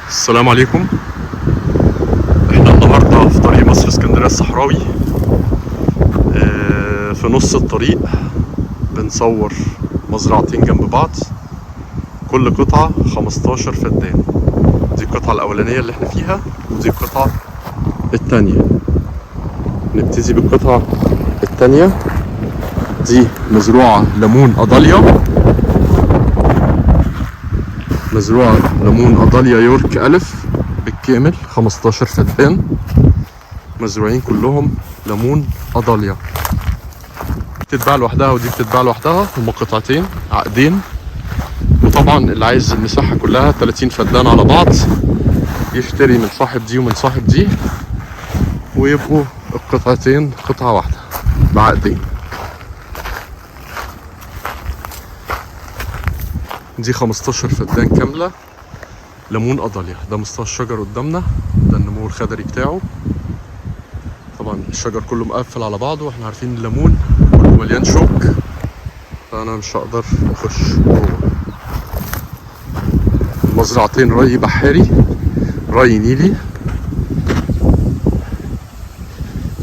السلام عليكم. احنا النهارده في طريق مصر اسكندريه الصحراوي. في نص الطريق بنصور مزرعتين جنب بعض، كل قطعه 15 فدان. دي القطعه الاولانيه اللي احنا فيها، ودي القطعه الثانيه. نبتدي بالقطعه الثانيه. دي مزروعه ليمون قضاليا، مزروعه ليمون قضاليا يورك ألف بالكامل، 15 فدان مزروعين كلهم ليمون قضاليا. بتتباع لوحدها ودي بتتباع لوحدها، هما قطعتين عقدين. وطبعا اللي عايز المساحة كلها 30 فدان على بعض يشتري من صاحب دي ومن صاحب دي، ويبقوا القطعتين قطعة واحدة بعقدين. دي 15 فدان كاملة ليمون قضاليا. ده مستوى الشجر قدامنا، ده النمو الخضري بتاعه. طبعا الشجر كله مقفل على بعضه، واحنا عارفين الليمون كله مليان شوك، فانا مش هقدر اخش جوه. مزرعتين ري بحاري، ري نيلي،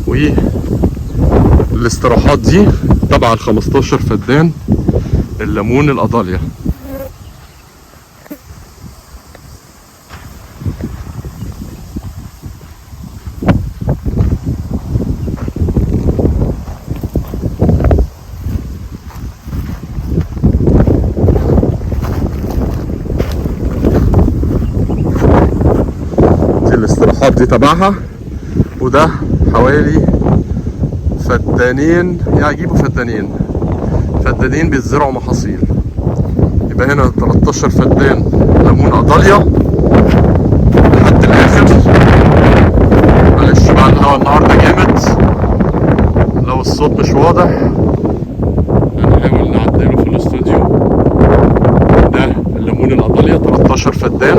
والاستراحات دي تبع ال 15 فدان الليمون القضاليا. الاستراحات دي تبعها، وده حوالي فدانين، يجيبوا فدانين بيتزرعوا محاصيل. يبقى هنا 13 فدان ليمون قضاليا لحد الاخر. معلش بقى الهوا النهارده جامد، لو الصوت مش واضح هنحاول نعدله في الاستوديو. ده الليمون القضاليا 13 فدان،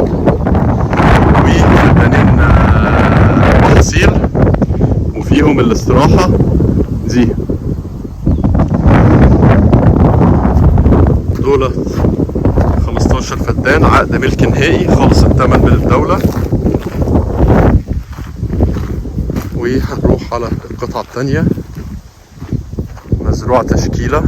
وفدانين محاصيل، وفيهم الاستراحة دي. دولت 15 فدان عقد ملك نهائي، خالص الثمن من الدولة. وهنروح على القطعة الثانية، مزروعة تشكيلة.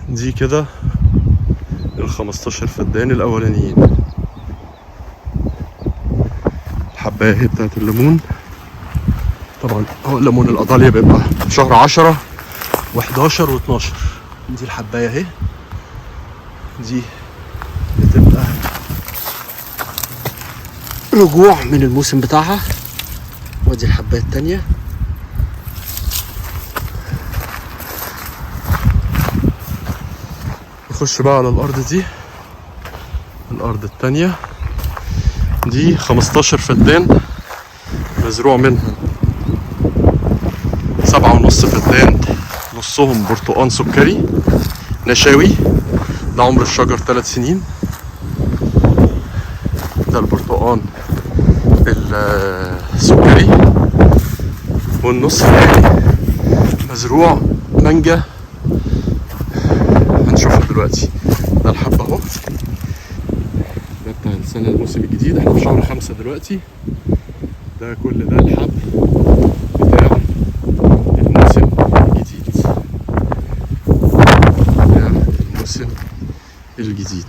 دي كده ال 15 فدان الاولانيين. الحبايه اهي بتاعت الليمون. طبعا هو الليمون القضاليا بيبقى شهر 10 و11 و12. دي الحبايه اهي، دي بتبقى رجوع من الموسم بتاعها. ودي الحبايه التانيه. نخش بقى على الارض دي، الارض التانية. دي 15 فدان مزروع منهم 7.5 فدان، نصهم برتقان سكري نشاوي. ده عمر الشجر 3 سنين. ده البرتقان السكري. والنص الثاني مزروع مانجا، هنشوفه دلوقتي. ده الحب اهو، ده بتاع السنة الموسم الجديد. احنا في شهر 5 دلوقتي. ده كل ده الحب بتاع الموسم الجديد، بتاع الموسم الجديد.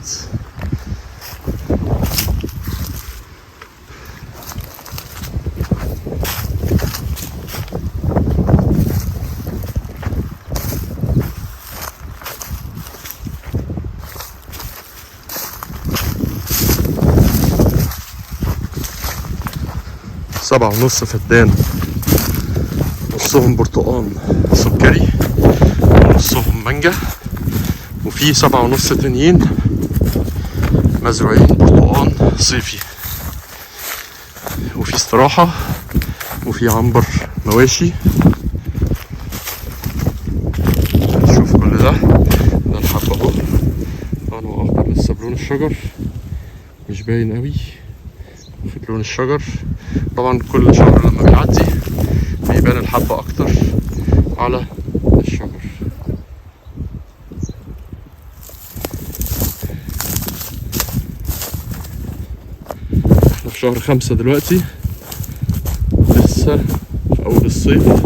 سبعة ونص فدان، نصهم برتقان سكري ونصهم مانجا، وفي 7.5 تانيين مزروعين برتقان صيفي. وفي استراحة وفي عنبر مواشي. شوف كل ده الحب اهو، لونه اخضر لسه بلون الشجر، مش باين قوي في لون الشجر. طبعا كل شهر لما بيعدي بيبان الحب اكتر على الشجر. احنا في شهر 5 دلوقتي، لسه في اول الصيف.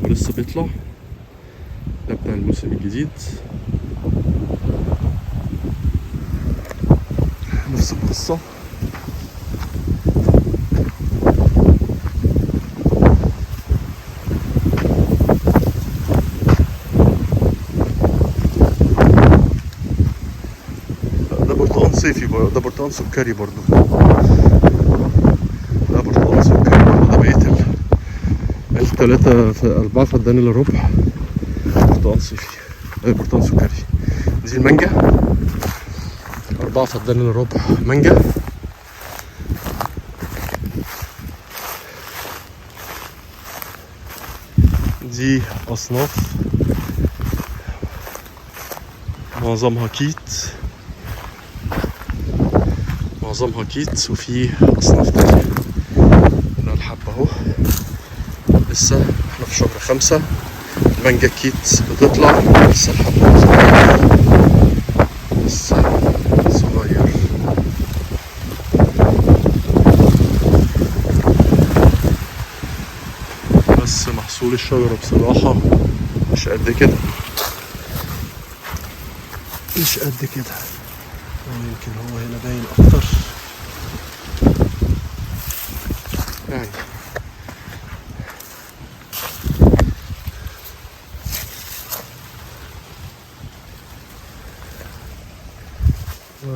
لسه بيطلع، ده بتاع الموسم الجديد. نفس القصة. ده برتقال صيفي، ده برتقال سكري برضو، ده برتقال سكري برضو. ده بقية التلاتة في 4 فدان الا ربع برتقال صيفي، برتقال سكري. دي المانجا 4 فدان الا ربع مانجا. دي أصناف معظمها كيت، وفي أصناف تانية. ده الحب أهو، لسه احنا في شهر 5. المانجا كيت بتطلع، لسه الحب صغير، لسه صغير. بس محصول الشجرة بصراحة مش قد كده، يمكن هو هنا باين أكتر يعني.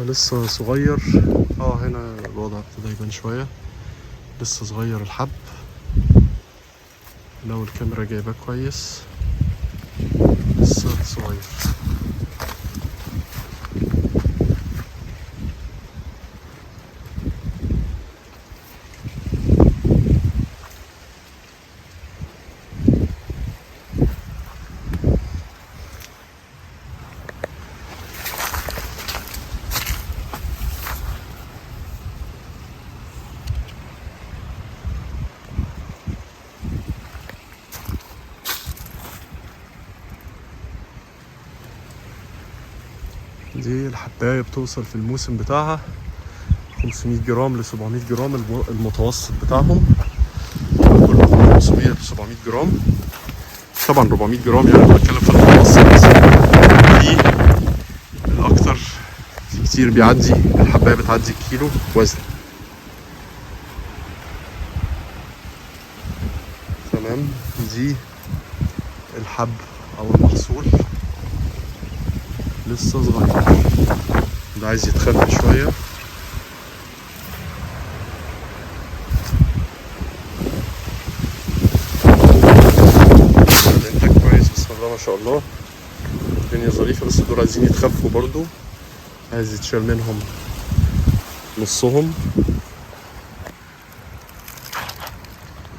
لسه صغير. هنا الوضع ابتدى يبان شوية، لسه صغير الحب لو الكاميرا جايباه كويس، لسه صغير. دي الحباية بتوصل في الموسم بتاعها 500 جرام ل 700 جرام، المتوسط بتاعهم كلهم 500 ل 700 جرام. طبعا 400 جرام يعني بتكلم في المتوسط. دي الأكتر، في كتير بيعدي الحباية بتعدي كيلو وزن. تمام. دي الحب أو المحصول لسه صغير، ده عايز يتخلى شوية. الانتاج كويس بسم الله ما شاء الله، الدنيا ظريفة. بس دول عايزين يتخفوا برضو، عايز يتشال منهم نصهم.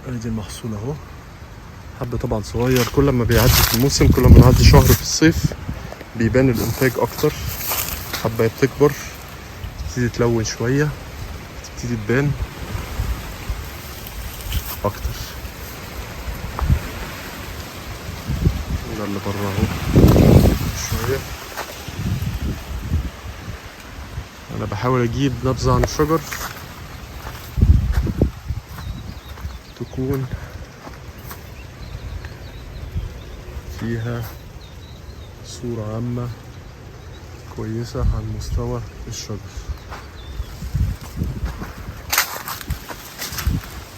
ادي المحصول اهو، حب طبعا صغير. كل ما بيعدي في الموسم، كل ما نعدي شهر في الصيف بيبان الانتاج اكتر، حباية بتكبر، تبتدي تلون شوية، تبتدي تبان اكتر. ده اللي بره اهو شوية. انا بحاول اجيب نبذة عن الشجر تكون فيها صورة عامة كويسة عن مستوى الشجر.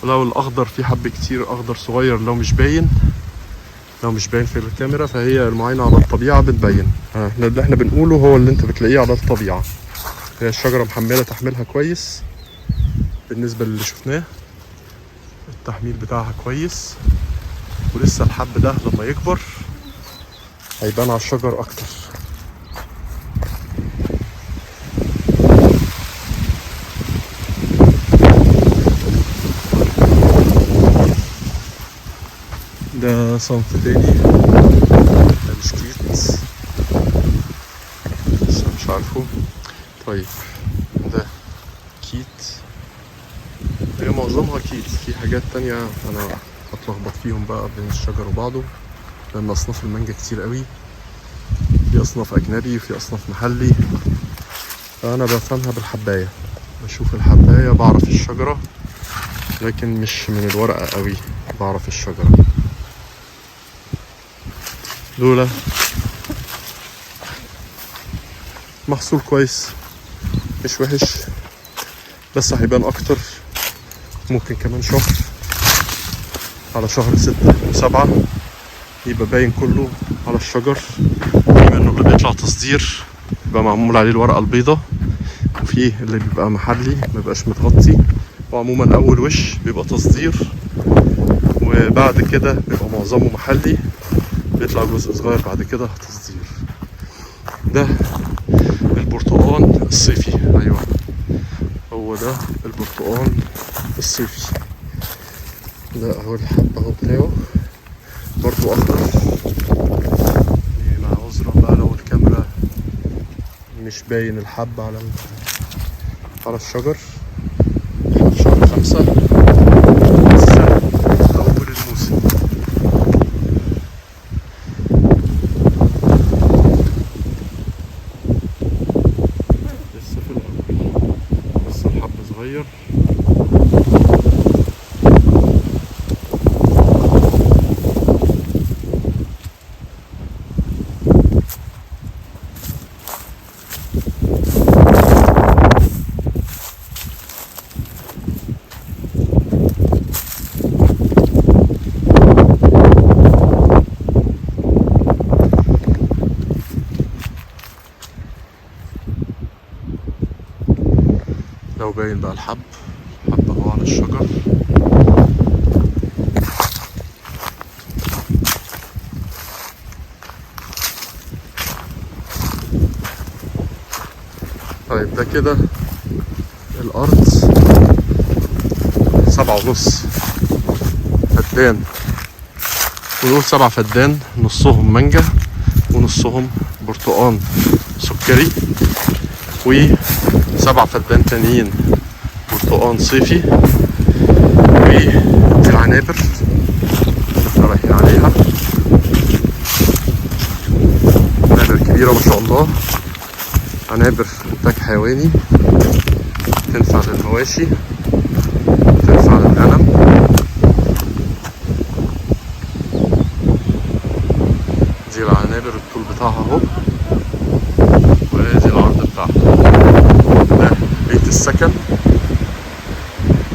ولو الاخضر فيه حب كتير اخضر صغير لو مش باين في الكاميرا، فهي المعاينة على الطبيعة بتبين. اللي احنا بنقوله هو اللي انت بتلاقيه على الطبيعة. هي الشجرة محملة تحميلها كويس بالنسبة للي شفناه، التحميل بتاعها كويس، ولسه الحب ده لما يكبر هيبان على الشجر اكتر. ده صنف تاني، ده مش كيت، لسه مش عارفه. طيب ده كيت، هي معظمها كيت، في حاجات تانية انا هتلخبط فيهم بقى بين الشجر وبعضه، لان اصناف المانجا كتير قوي، في اصناف اجنبي وفي اصناف محلي، فانا بفهمها بالحباية، بشوف الحباية بعرف الشجرة، لكن مش من الورقة قوي بعرف الشجرة. دول محصول كويس مش وحش، بس هيبان اكتر ممكن كمان شهر، على شهر 6 و7 يبقى باين كله على الشجر. في منه اللي بيطلع تصدير يبقى معمول عليه الورقة البيضة، وفي اللي بيبقى محلي مبيبقاش متغطي، وعموما اول وش بيبقى تصدير، وبعد كده بيبقى معظمه محلي، بيطلع جزء صغير بعد كده تصدير. ده البرتقال الصيفي، ايوه هو ده البرتقال الصيفي. ده اهو الحب اهو بتاعه برضو اخضر، مع عذرا بقى لو الكاميرا مش باين الحب على الشجر. في شهر 5 السنة، أول الموسم. لسه في الأول، لسه الحب صغير. لو باين بقى الحب اهو على الشجر. طيب ده كده الارض 7.5 فدان، ودول 7 فدان، نصهم مانجا ونصهم برتقان سكري، و7 فدان تانيين برتقان صيفي، ودي عنابر احنا رايحين عليها، عنابر كبيرة ما شاء الله، عنابر انتاج حيواني، تنفع للمواشي، تنفع للغنم. دي العنابر الطول بتاعها اهو، وادي العرض بتاعها. ده بيت السكن،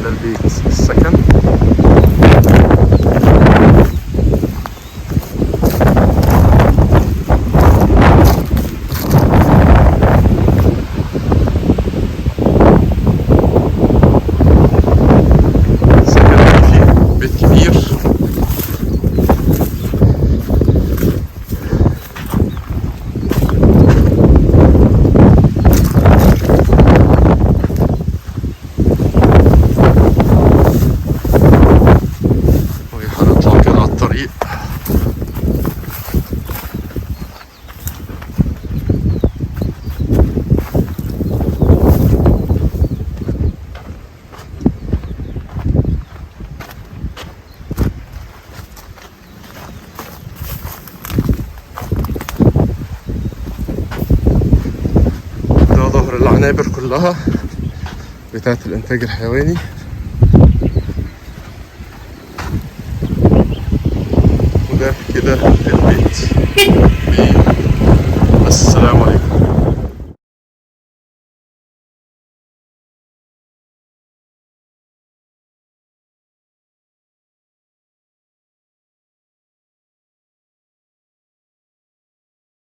ده البيت السكن. العنابر كلها بتاعت الانتاج الحيواني. وده كده البيت